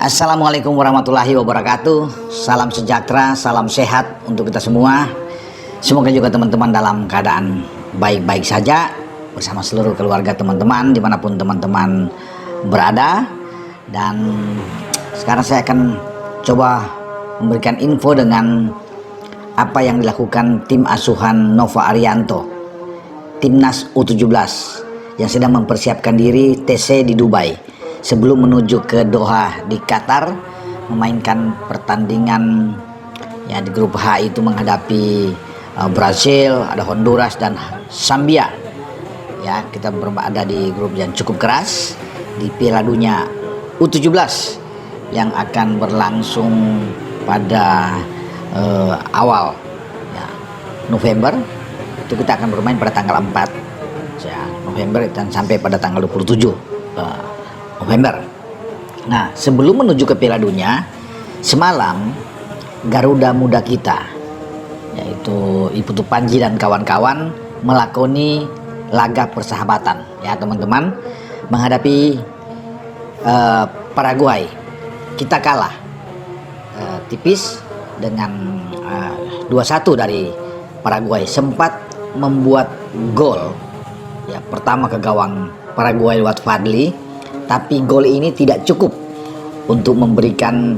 Assalamualaikum warahmatullahi wabarakatuh. Salam sejahtera, salam sehat untuk kita semua. Semoga juga teman-teman dalam keadaan baik-baik saja bersama seluruh keluarga teman-teman dimanapun teman-teman berada. Dan sekarang saya akan coba memberikan info dengan apa yang dilakukan tim asuhan Nova Arianto, Timnas U17 yang sedang mempersiapkan diri TC di Dubai sebelum menuju ke Doha di Qatar memainkan pertandingan ya di grup H itu menghadapi Brasil, ada Honduras dan Zambia. Ya, kita berada di grup yang cukup keras di Piala Dunia U17 yang akan berlangsung pada awal ya, November. Itu kita akan bermain pada tanggal 4 ya, November dan sampai pada tanggal 27 November. Nah, sebelum menuju ke Piala Dunia, semalam Garuda Muda kita, yaitu Iputu Panji dan kawan-kawan, melakoni laga persahabatan, ya teman-teman, menghadapi Paraguay. Kita kalah tipis dengan 2-1 dari Paraguay. Sempat membuat gol, ya pertama ke gawang Paraguay lewat Fadli. Tapi gol ini tidak cukup untuk memberikan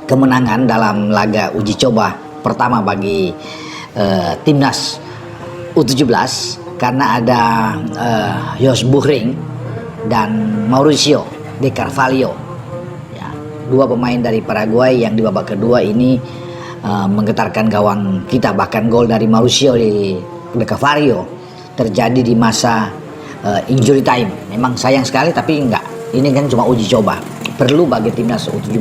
kemenangan dalam laga uji coba pertama bagi Timnas U17 karena ada Jos Buhring dan Mauricio De Carvalho, ya, dua pemain dari Paraguay yang di babak kedua ini menggetarkan gawang kita. Bahkan gol dari Mauricio De Carvalho terjadi di masa injury time. Memang sayang sekali, tapi enggak. Ini kan cuma uji coba. Perlu bagi Timnas U17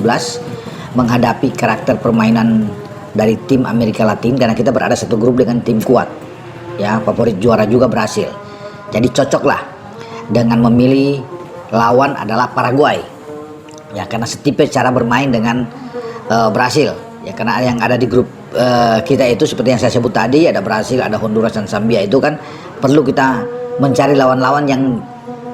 menghadapi karakter permainan dari tim Amerika Latin karena kita berada satu grup dengan tim kuat. Ya, favorit juara juga Brasil. Jadi cocoklah dengan memilih lawan adalah Paraguay. Ya, karena setipe cara bermain dengan Brasil. Ya, karena yang ada di grup kita itu seperti yang saya sebut tadi, ada Brasil, ada Honduras dan Zambia. Itu kan perlu kita mencari lawan-lawan yang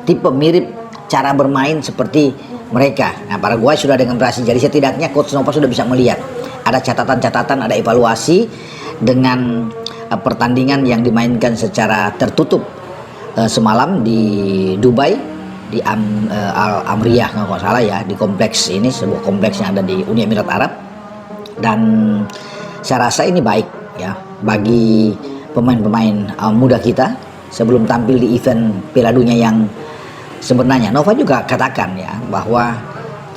tipe mirip cara bermain seperti mereka. Nah, Paraguay sudah dengan Brasil, jadi setidaknya Coach Nova sudah bisa melihat ada catatan-catatan, ada evaluasi dengan pertandingan yang dimainkan secara tertutup semalam di Dubai, di Al Amriyah kalau salah ya, di kompleks ini, sebuah kompleks yang ada di Uni Emirat Arab. Dan saya rasa ini baik ya bagi pemain-pemain muda kita sebelum tampil di event Piala Dunia yang sebenarnya. Nova juga katakan ya bahwa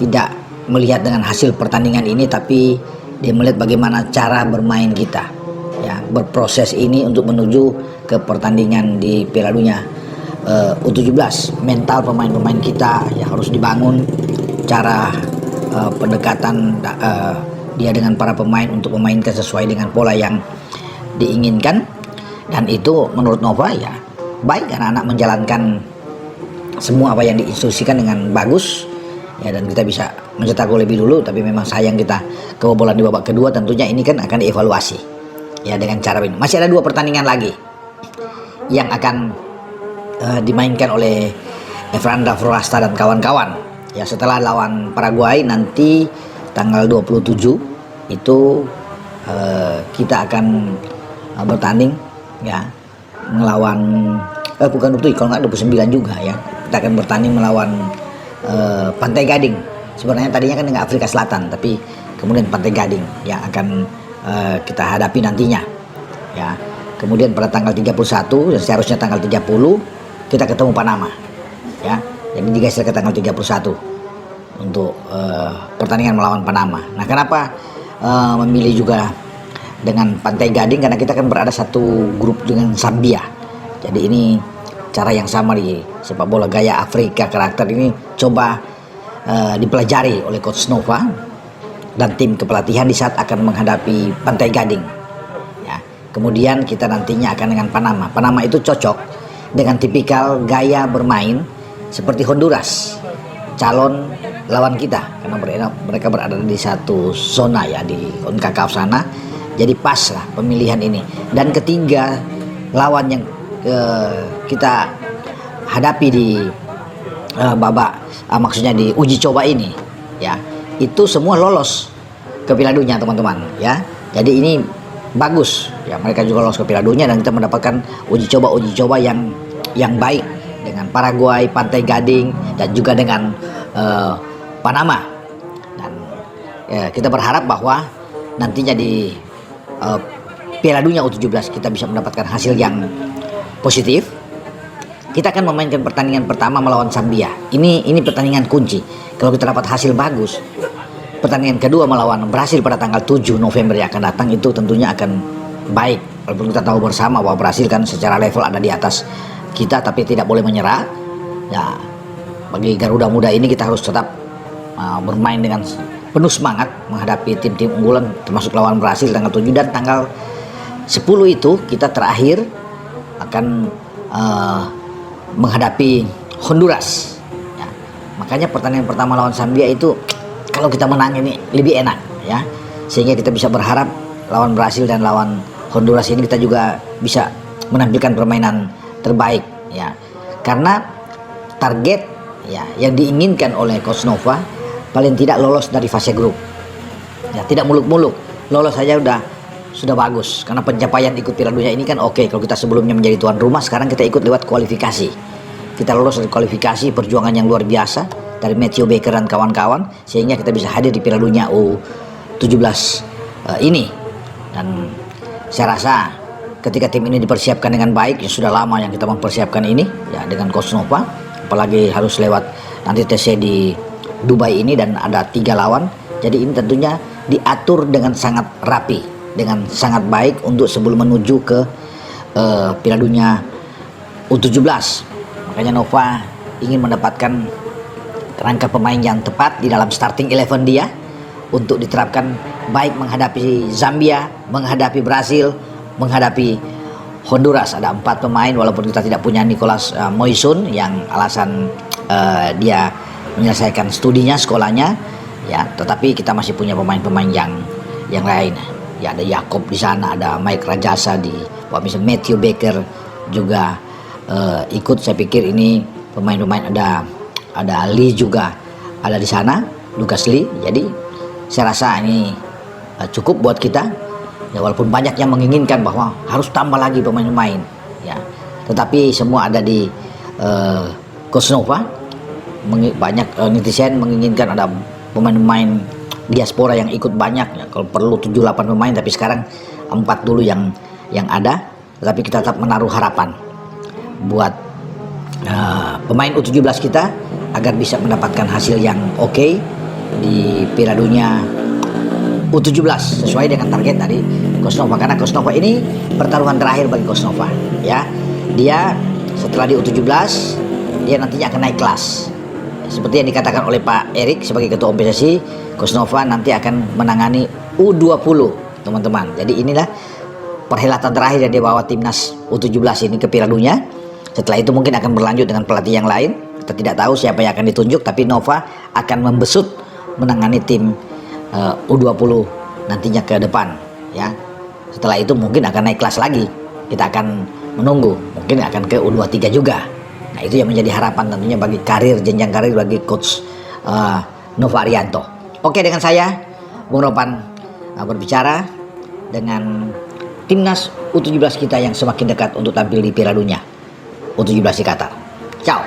tidak melihat dengan hasil pertandingan ini, tapi dia melihat bagaimana cara bermain kita ya, berproses ini untuk menuju ke pertandingan di Piala Dunia U17. Mental pemain-pemain kita ya harus dibangun, cara pendekatan dia dengan para pemain untuk memainkan sesuai dengan pola yang diinginkan. Dan itu menurut Nova ya baik, karena anak menjalankan semua apa yang diinstruksikan dengan bagus ya, dan kita bisa mencetak gol lebih dulu. Tapi memang sayang kita kebobolan di babak kedua. Tentunya ini kan akan dievaluasi ya dengan cara ini. Masih ada 2 pertandingan lagi yang akan dimainkan oleh Evranda Frolasta dan kawan-kawan ya. Setelah lawan Paraguay nanti tanggal 27 itu kita akan bertanding ya melawan bukan 27, kalau nggak 29 juga ya. Kita akan bertanding melawan Pantai Gading. Sebenarnya tadinya kan dengan Afrika Selatan, tapi kemudian Pantai Gading yang akan kita hadapi nantinya ya. Kemudian pada tanggal 31 dan seharusnya tanggal 30 kita ketemu Panama ya. Jadi digeser ke tanggal 31 untuk pertandingan melawan Panama. Nah, kenapa memilih juga dengan Pantai Gading? Karena kita kan berada satu grup dengan Zambia. Jadi ini cara yang sama di sepak bola gaya Afrika, karakter ini coba dipelajari oleh Coach Nova dan tim kepelatihan di saat akan menghadapi Pantai Gading ya. Kemudian kita nantinya akan dengan Panama. Panama itu cocok dengan tipikal gaya bermain seperti Honduras, calon lawan kita, karena mereka berada di satu zona ya di CONCACAF sana. Jadi pas lah pemilihan ini. Dan ketiga lawan yang kita hadapi di babak maksudnya di uji coba ini ya, itu semua lolos ke Piala Dunia teman-teman ya. Jadi ini bagus ya, mereka juga lolos ke Piala Dunia dan kita mendapatkan uji coba yang baik dengan Paraguay, Pantai Gading dan juga dengan Panama. Dan kita berharap bahwa nantinya di Piala Dunia U17 kita bisa mendapatkan hasil yang positif. Kita akan memainkan pertandingan pertama melawan Zambia. Ini pertandingan kunci. Kalau kita dapat hasil bagus, pertandingan kedua melawan Brasil pada tanggal 7 November yang akan datang itu tentunya akan baik. Walaupun kita tahu bersama bahwa Brasil kan secara level ada di atas kita, tapi tidak boleh menyerah. Ya, bagi Garuda Muda ini kita harus tetap bermain dengan penuh semangat menghadapi tim-tim unggulan termasuk lawan Brasil tanggal 7 dan tanggal 10 itu kita terakhir akan menghadapi Honduras ya. Makanya pertandingan pertama lawan Zambia itu kalau kita menang ini lebih enak ya, sehingga kita bisa berharap lawan Brasil dan lawan Honduras ini kita juga bisa menampilkan permainan terbaik ya, karena target ya yang diinginkan oleh Coach Nova paling tidak lolos dari fase grup ya, tidak muluk-muluk, lolos saja sudah bagus, karena pencapaian ikut Piala Dunia ini kan oke. Kalau kita sebelumnya menjadi tuan rumah, sekarang kita ikut lewat kualifikasi, kita lolos dari kualifikasi, perjuangan yang luar biasa dari Matthew Baker dan kawan-kawan, sehingga kita bisa hadir di Piala Dunia U17 ini. Dan saya rasa ketika tim ini dipersiapkan dengan baik, ya sudah lama yang kita mempersiapkan ini ya dengan Coach Nova, apalagi harus lewat nanti TC di Dubai ini dan ada 3 lawan, jadi ini tentunya diatur dengan sangat rapi, dengan sangat baik untuk sebelum menuju ke Piala Dunia U17. Makanya Nova ingin mendapatkan kerangka pemain yang tepat di dalam starting 11 dia untuk diterapkan baik menghadapi Zambia, menghadapi Brasil, menghadapi Honduras. Ada 4 pemain walaupun kita tidak punya Nicolas Moisun yang alasan dia menyelesaikan studinya, sekolahnya ya, tetapi kita masih punya pemain-pemain yang lain. Ya, ada Yakob di sana, ada Mike Rajasa di misalnya Matthew Baker juga ikut. Saya pikir ini pemain-pemain, ada Lee juga ada di sana, Lucas Lee. Jadi saya rasa ini cukup buat kita ya, walaupun banyak yang menginginkan bahwa harus tambah lagi pemain-pemain ya, tetapi semua ada di Coach Nova. Banyak netizen menginginkan ada pemain-pemain diaspora yang ikut banyak ya, kalau perlu 7-8 pemain, tapi sekarang 4 dulu yang ada. Tetapi kita tetap menaruh harapan buat pemain U17 kita agar bisa mendapatkan hasil yang oke di Piala Dunia U17 sesuai dengan target dari Coach Nova, karena Coach Nova ini pertaruhan terakhir bagi Coach Nova ya. Dia setelah di U17 dia nantinya akan naik kelas. Seperti yang dikatakan oleh Pak Erik sebagai Ketua Umum PSSI, Coach Nova nanti akan menangani U20 teman-teman. Jadi inilah perhelatan terakhir yang dia bawa timnas U17 ini ke Piala Dunia. Setelah itu mungkin akan berlanjut dengan pelatih yang lain. Kita tidak tahu siapa yang akan ditunjuk, tapi Nova akan membesut menangani tim U20 nantinya ke depan ya. Setelah itu mungkin akan naik kelas lagi. Kita akan menunggu, mungkin akan ke U23 juga. Nah, itu yang menjadi harapan tentunya bagi jenjang karir bagi Coach Nova Arianto. Oke, dengan saya Bung Ropan berbicara dengan timnas U17 kita yang semakin dekat untuk tampil di Piala Dunia U17 di Qatar. Ciao.